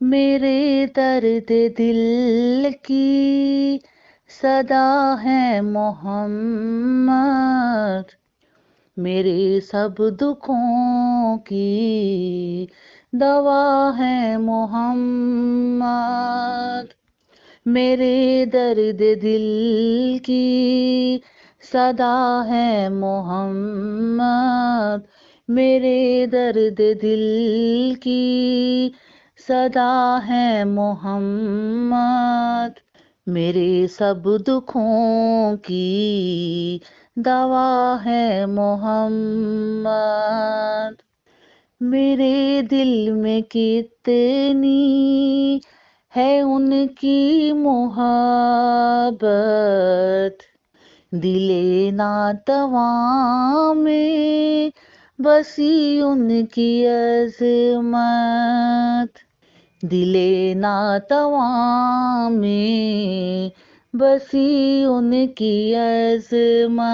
میرے درد دل کی صدا ہے محمد، میرے سب دکھوں کی دوا ہے محمد، میرے درد دل کی صدا ہے محمد، میرے درد دل کی صدا ہے محمد، میرے سب دکھوں کی دوا ہے محمد، میرے دل میں کتنی ہے ان کی محبت، دل ناتواں میں بسی ان کی عظمت، دل ناتواں میں بسی ان کی عظمت،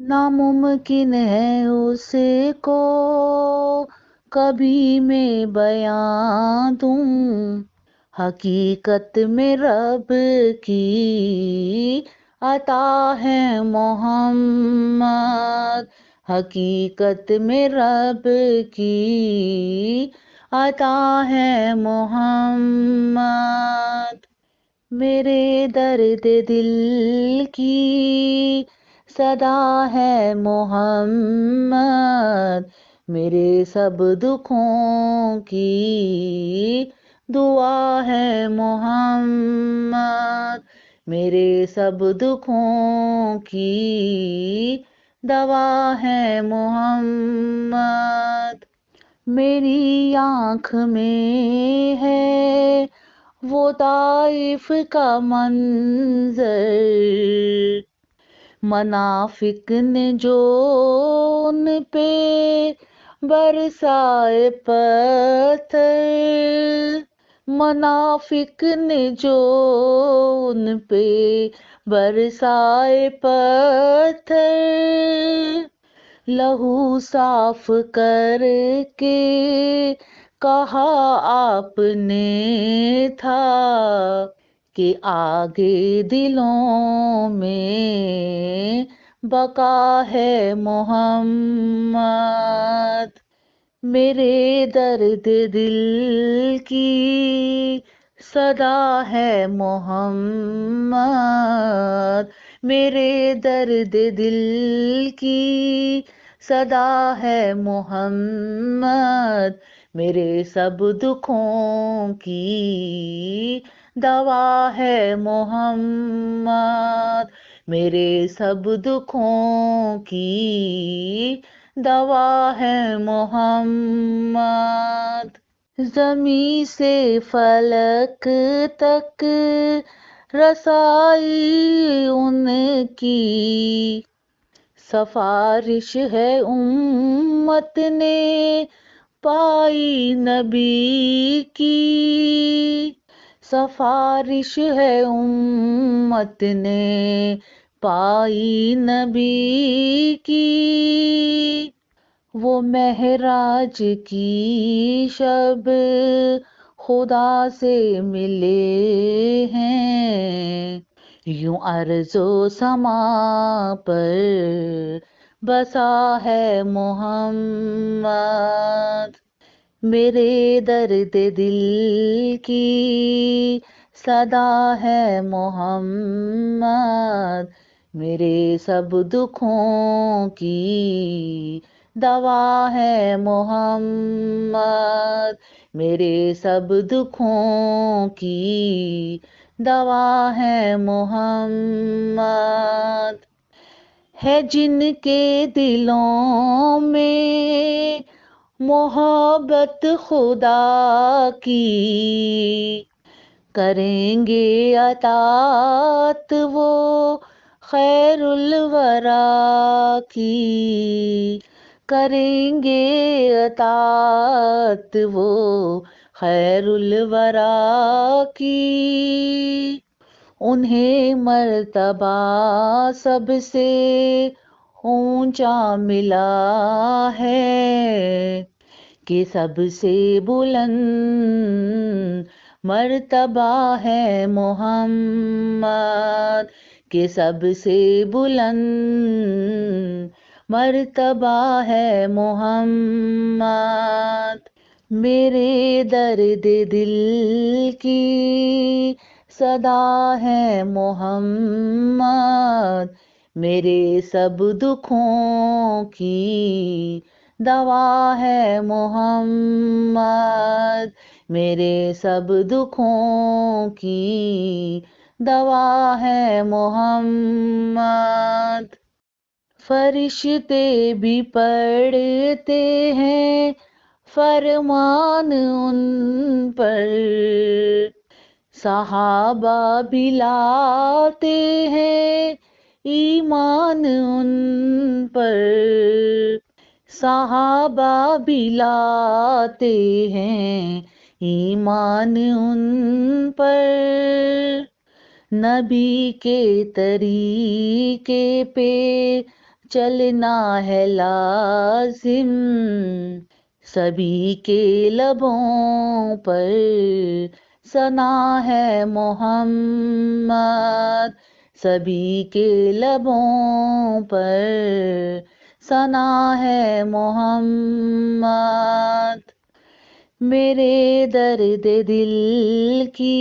ناممکن ہے اس کو کبھی میں بیان دوں، حقیقت میں رب کی عطا ہے محمد، حقیقت میں رب کی عطا ہے محمد، میرے درد دل کی صدا ہے محمد، میرے سب دکھوں کی دعا ہے محمد، میرے سب دکھوں کی دوا ہے محمد، میری آنکھ میں ہے وہ طائف کا منظر، منافق نے جو ان پہ برسائے پتھر، منافق نے جو ان پہ برسائے پتھر، لہو صاف کر کے کہا آپ نے تھا کہ آگے دلوں میں بقا ہے محمد، میرے درد دل کی صدا ہے محمد، میرے درد دل کی صدا ہے محمد، میرے سب دکھوں کی دوا ہے محمد، میرے سب دکھوں کی دوا ہے محمد، زمیں سے فلک تک رسائی ان کی سفارش ہے امت نے پائی نبی کی، سفارش ہے امت نے پائی نبی کی، وہ معراج کی شب خدا سے ملے ہیں، یوں ارض و سما پر بسا ہے محمد، میرے درد دل کی صدا ہے محمد، میرے سب دکھوں کی دوا ہے محمد، میرے سب دکھوں کی دوا ہے محمد، ہے جن کے دلوں میں محبت خدا کی، کریں گے اطاعت وہ خیر الورا کی، کریں گے اطاعت وہ خیر الورا کی، انہیں مرتبہ سب سے اونچا ملا ہے کہ سب سے بلند مرتبہ ہے محمد، کہ سب سے بلند مرتبہ ہے محمد۔ میرے درد دل کی صدا ہے محمد، میرے سب دکھوں کی دوا ہے محمد، میرے سب دکھوں کی دوا ہے محمد۔ فرشتے بھی پڑھتے ہیں فرمان ان پر، صحابہ بھی لاتے ہیں ایمان ان پر، صحابہ بھی لاتے ہیں ایمان ان پر۔ نبی کے طریقے پہ چلنا ہے لازم، سبھی کے لبوں پر ثنا ہے محمد، سبھی کے لبوں پر ثنا ہے محمد۔ میرے درد دل کی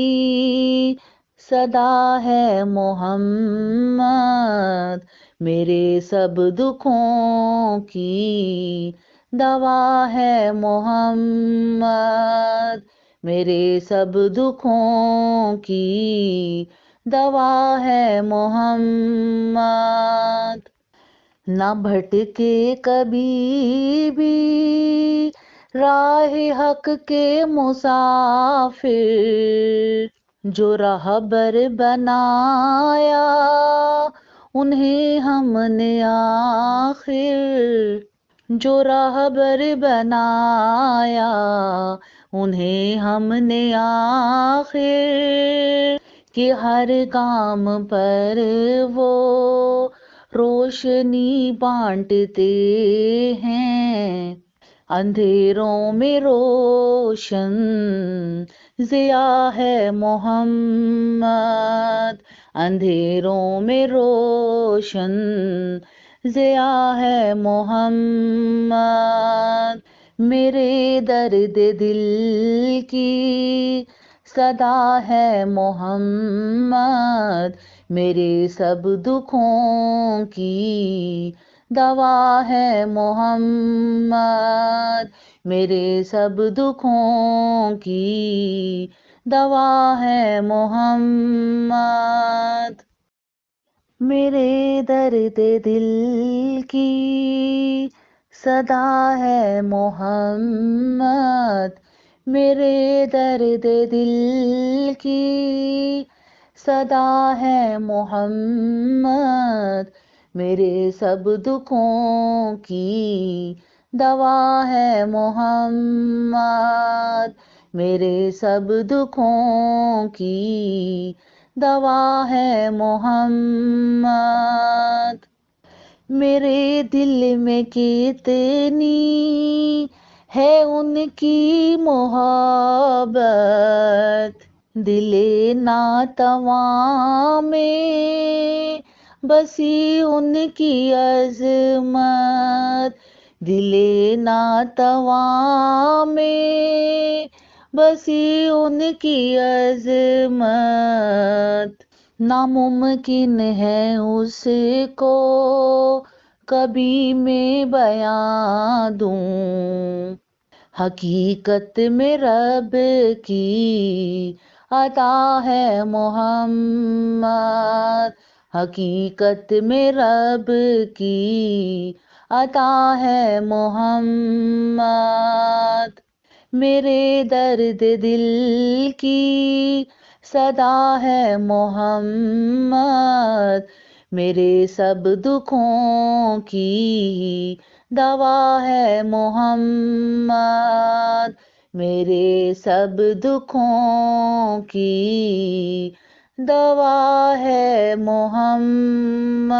صدا ہے محمد، میرے سب دکھوں کی دوا ہے محمد، میرے سب دکھوں کی دوا ہے محمد۔ نہ بھٹکے کبھی بھی راہ حق کے مسافر، جو رہبر بنایا انہیں ہم نے آخر، جو رہبر بنایا انہیں ہم نے آخر، کہ ہر کام پر وہ روشنی بانٹتے ہیں، اندھیروں میں روشن ضیاء ہے محمد، اندھیروں میں روشن ضیاء ہے محمد۔ میرے درد دل کی صدا ہے محمد، میرے سب دکھوں کی دوا ہے محمد، میرے سب دکھوں کی دوا ہے محمد۔ میرے درد دل کی صدا ہے محمد، میرے درد دل کی صدا ہے محمد، میرے سب دکھوں کی دوا ہے محمد، میرے سب دکھوں کی دوا ہے محمد۔ میرے دل میں کتنی ہے ان کی محبت، دل ناتواں میں بسی ان کی عظمت، دل ناتواں میں بسی ان کی عظمت، ناممکن ہے اس کو کبھی میں بیان دوں، حقیقت میں رب کی عطا ہے محمد، حقیقت میں رب کی عطا ہے محمد۔ میرے درد دل کی صدا ہے محمد، میرے سب دکھوں کی دوا ہے محمد، میرے سب دکھوں کی دوا ہے محمد۔